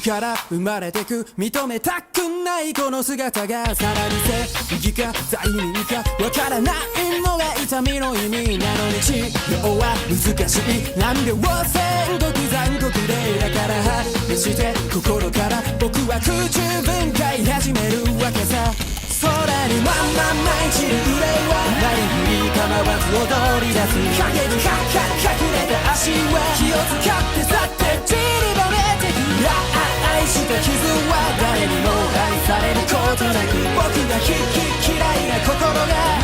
から生まれてく認めたくないこの姿がさらに正義か罪人かわからないのが痛みの意味なのに治療は難しい難病戦国残酷でだから話して心から僕は空中分解始めるわけさ空にまんま舞い散る憂いはなりふり構わず踊り出す影に隠れた足は気を使って去って散りばめてく愛した傷は誰にも愛されることなく僕が嫌いな心が